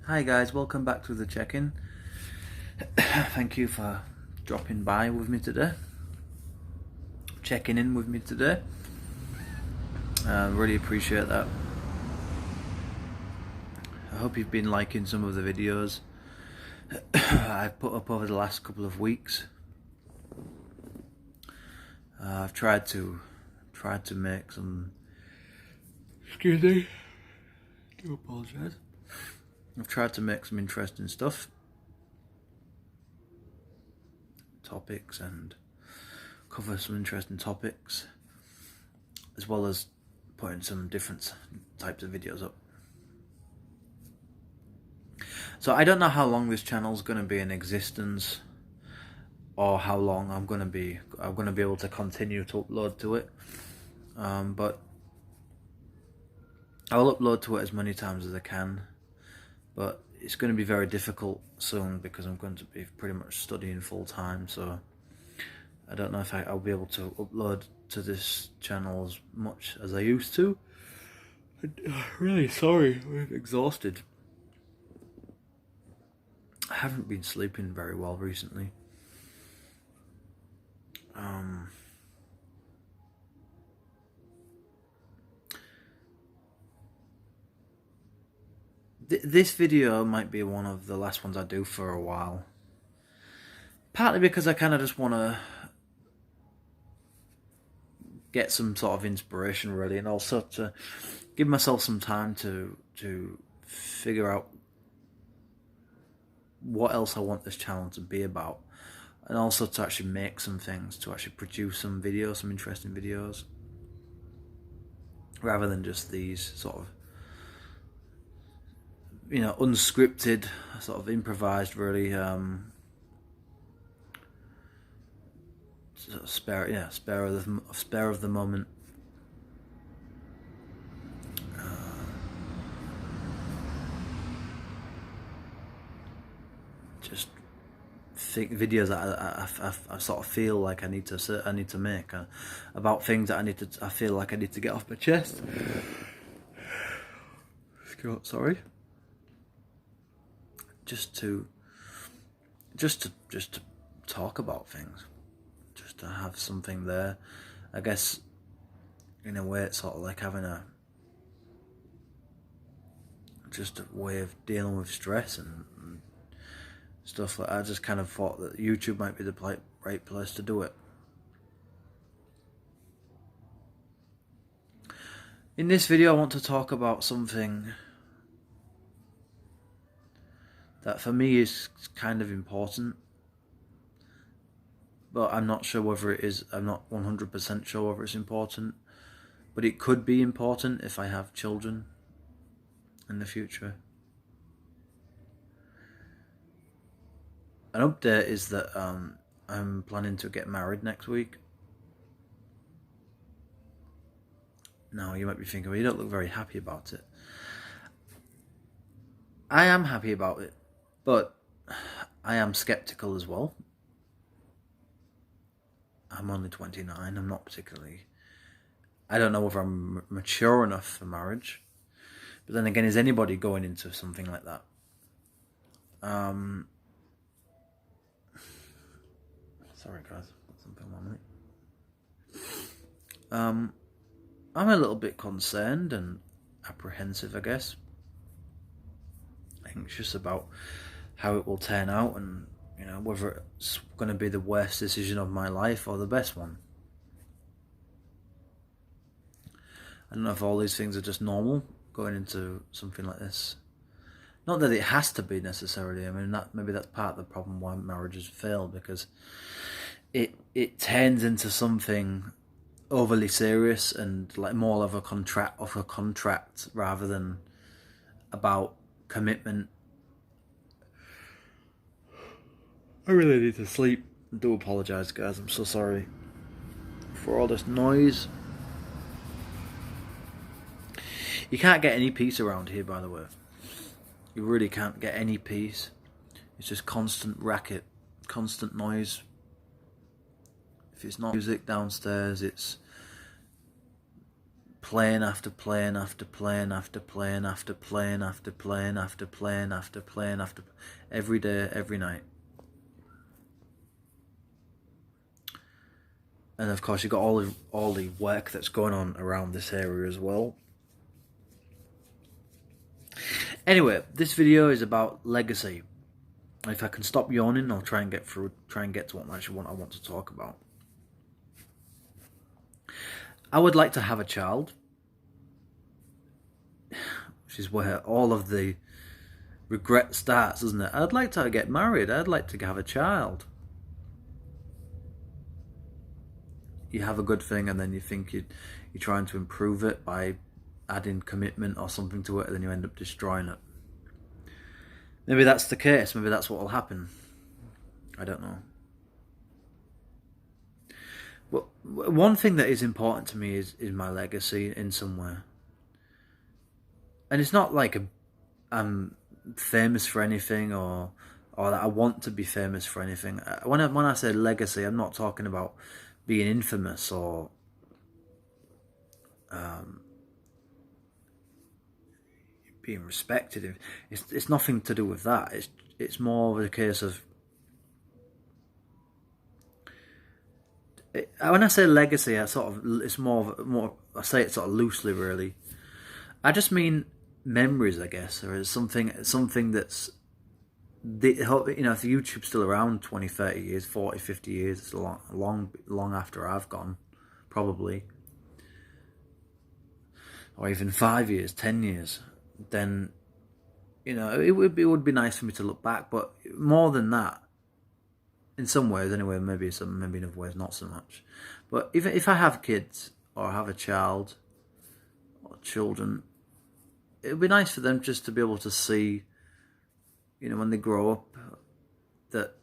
Hi guys, welcome back to the check-in. Thank you for dropping by with me today, checking in with me today. Really appreciate that. I hope you've been liking some of the videos I've put up over the last couple of weeks. I've tried to make some. Excuse me. I do apologise. I've tried to make some interesting topics, and cover some interesting topics, as well as putting some different types of videos up. So I don't know how long this channel is going to be in existence, or how long I'm going to be able to continue to upload to it. But I'll upload to it as many times as I can. But it's going to be very difficult soon because I'm going to be pretty much studying full time. So I don't know if I'll be able to upload to this channel as much as I used to. I'm really sorry, I'm exhausted. I haven't been sleeping very well recently. This video might be one of the last ones I do for a while. Partly because I kind of just want to get some sort of inspiration, really, and also to give myself some time to figure out what else I want this channel to be about, and also to actually make some things, to actually produce some videos, some interesting videos, rather than just these sort of, unscripted, sort of improvised, really, sort of spare of the moment. Just think videos that I sort of feel like I need to make about things that I feel like I need to get off my chest. Sorry. Just to talk about things, just to have something there. I guess in a way it's sort of like having just a way of dealing with stress and stuff like that. I just kind of thought that YouTube might be the right place to do it. In this video I want to talk about something that for me is kind of important, but I'm not sure whether it is. I'm not 100% sure whether it's important, but it could be important if I have children in the future. An update is that I'm planning to get married next week. Now you might be thinking, well, you don't look very happy about it. I am happy about it, but I am skeptical as well. I'm only 29. I'm not particularly... I don't know whether I'm mature enough for marriage. But then again, is anybody going into something like that? Sorry guys, something 1 minute. I'm a little bit concerned and apprehensive, I guess. Anxious about how it will turn out, and whether it's going to be the worst decision of my life or the best one. I don't know if all these things are just normal going into something like this. Not that it has to be necessarily. I mean, maybe that's part of the problem why marriages fail, because it turns into something overly serious and like more of a contract rather than about commitment. I really need to sleep. I do apologise, guys. I'm so sorry for all this noise. You can't get any peace around here, by the way. You really can't get any peace. It's just constant racket, constant noise. If it's not music downstairs, it's plane after plane after plane after plane after plane after plane after plane after plane after every day, every night. And of course, you've got all the work that's going on around this area as well. Anyway, this video is about legacy. If I can stop yawning, I'll try and get to what I want to talk about. I would like to have a child, which is where all of the regret starts, isn't it? I'd like to get married. I'd like to have a child. You have a good thing, and then you think you're trying to improve it by adding commitment or something to it, and then you end up destroying it. Maybe that's the case. Maybe that's what will happen. I don't know. Well, one thing that is important to me is my legacy in some way. And it's not like I'm famous for anything or that I want to be famous for anything. When I say legacy, I'm not talking about being infamous or being respected. It's nothing to do with that. It's more of a case of, when I say legacy, I say it sort of loosely, really. I just mean memories, I guess, or something that's, if YouTube's still around 20, 30 years, 40, 50 years, it's long after I've gone, probably, or even 5 years, 10 years, then, it would be nice for me to look back. But more than that, in some ways anyway, maybe in other ways not so much. But if I have kids or have a child or children, it would be nice for them just to be able to see, when they grow up, that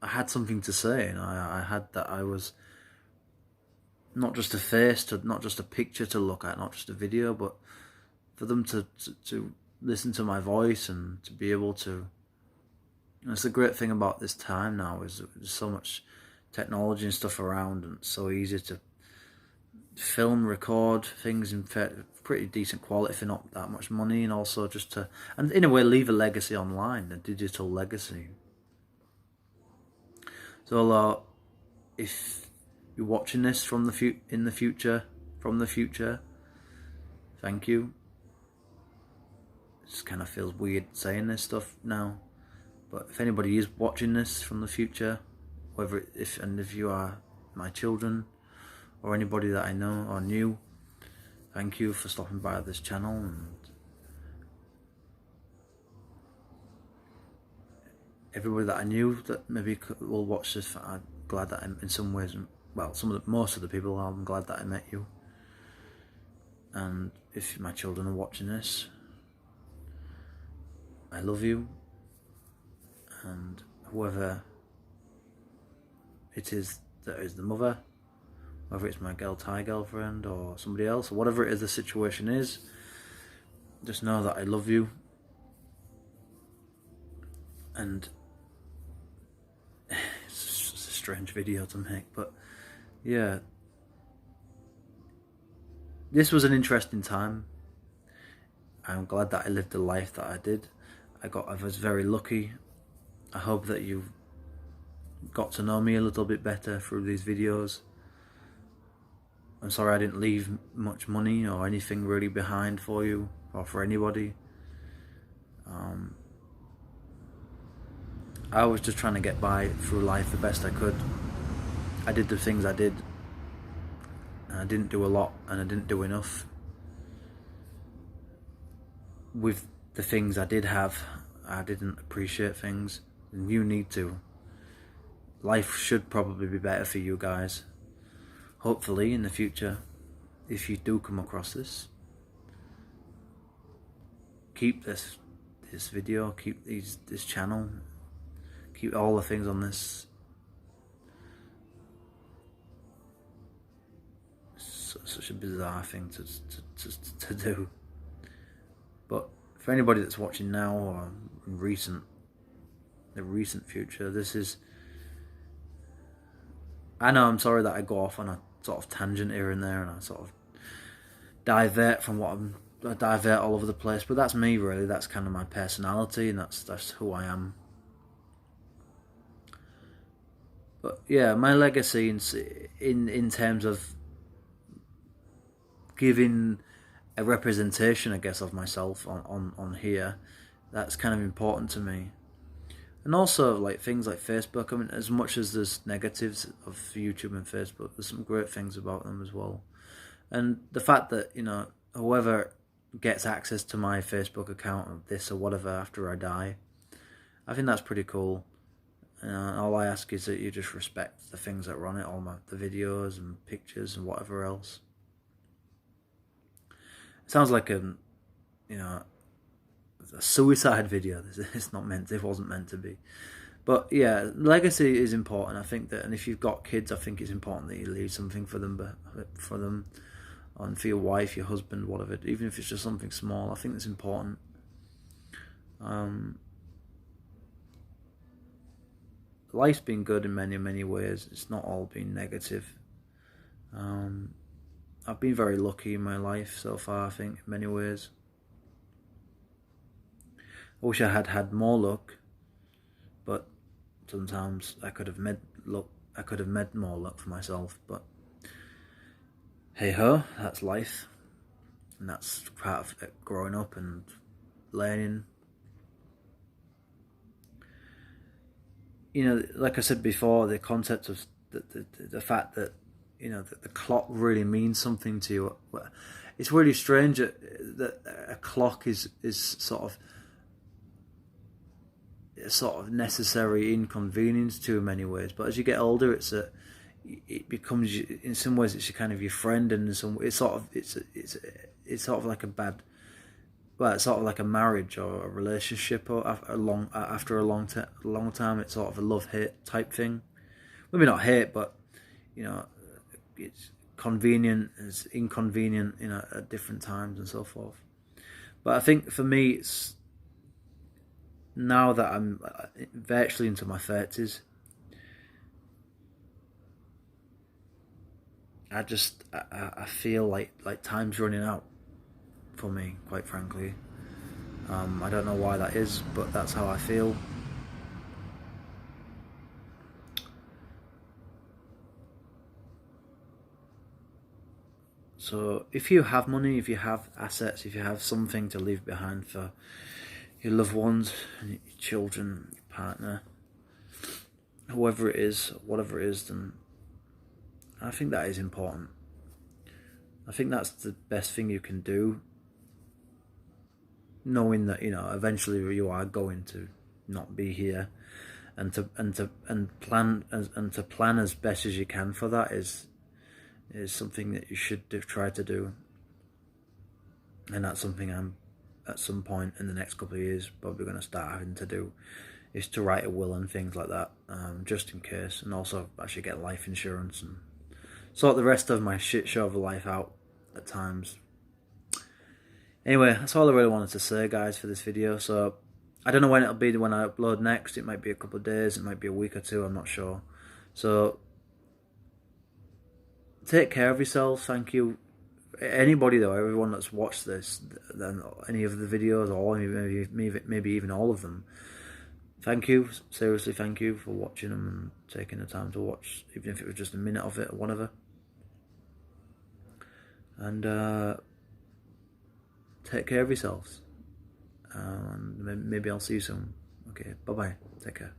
I had something to say, and I was not just a face, not just a picture to look at, not just a video, but for them to listen to my voice and to be able to. It's the great thing about this time now, is there's so much technology and stuff around, and it's so easy to film, record things in pretty decent quality for not that much money, and also just to, and in a way, leave a legacy online, a digital legacy. So if you're watching this from the future, thank you. It just kind of feels weird saying this stuff now, but if anybody is watching this from the future, if you are my children or anybody that I know or knew, thank you for stopping by this channel. And everybody that I knew that maybe will watch this, I'm glad that I'm in some ways, well, most of the people, I'm glad that I met you. And if my children are watching this, I love you. And whoever it is that is the mother, whether it's my Thai girlfriend or somebody else, or whatever it is the situation is, just know that I love you. And it's just a strange video to make, but yeah, this was an interesting time. I'm glad that I lived the life that I did. I was very lucky. I hope that you got to know me a little bit better through these videos. I'm sorry I didn't leave much money or anything really behind for you or for anybody. I was just trying to get by through life the best I could. I did the things I did, and I didn't do a lot, and I didn't do enough. With the things I did have, I didn't appreciate things, and you need to. Life should probably be better for you guys. Hopefully in the future, if you do come across this, keep this video, keep this channel, keep all the things on this. Such a bizarre thing to do. But for anybody that's watching now or in the recent future, this is, I know I'm sorry that I go off on a sort of tangent here and there, and I sort of divert from I divert all over the place. But that's me, really. That's kind of my personality, and that's who I am. But yeah, my legacy in terms of giving a representation, I guess, of myself on here, that's kind of important to me. And also, like, things like Facebook, I mean, as much as there's negatives of YouTube and Facebook, there's some great things about them as well. And the fact that, you know, whoever gets access to my Facebook account or this or whatever after I die, I think that's pretty cool. All I ask is that you just respect the things that are on it, the videos and pictures and whatever else. It sounds like a suicide video. It wasn't meant to be. But yeah, legacy is important. I think that, and if you've got kids, I think it's important that you leave something for them, and for your wife, your husband, whatever. Even if it's just something small, I think it's important. Life's been good in many ways. It's not all been negative. I've been very lucky in my life so far, I think, in many ways. I wish I had more luck, but sometimes I could have made more luck for myself. But hey ho, that's life, and that's part of it, growing up and learning. You know, like I said before, the concept of the fact that, you know, that the clock really means something to you. It's really strange that a clock is sort of necessary inconvenience to in many ways. But as you get older, it becomes, in some ways, it's kind of your friend, and it's sort of like a bad. Well, it's sort of like a marriage or a relationship, or after a long time, it's sort of a love-hate type thing. Maybe not hate, but, you know, it's convenient, it's inconvenient, you know, at different times and so forth. But I think for me, it's now that I'm virtually into my 30s, I feel like time's running out for me, quite frankly. I don't know why that is, but that's how I feel. So if you have money, if you have assets, if you have something to leave behind for your loved ones, your children, your partner, whoever it is, whatever it is, then I think that is important. I think that's the best thing you can do, knowing that, you know, eventually you are going to not be here, and to plan as best as you can for that is something that you should try to do. And that's something I'm, at some point in the next couple of years, probably going to start having to do, is to write a will and things like that, just in case, and also actually get life insurance and sort the rest of my shit show of a life out at times. Anyway, that's all I really wanted to say, guys, for this video. So I don't know when it'll be when I upload next. It might be a couple of days, it might be a week or two, I'm not sure. So take care of yourself. Thank you, anybody though, everyone that's watched this, then any of the videos, or maybe even all of them. Thank you, seriously, thank you for watching them and taking the time to watch, even if it was just a minute of it or whatever. And take care of yourselves, and maybe I'll see you soon. Okay, bye bye, take care.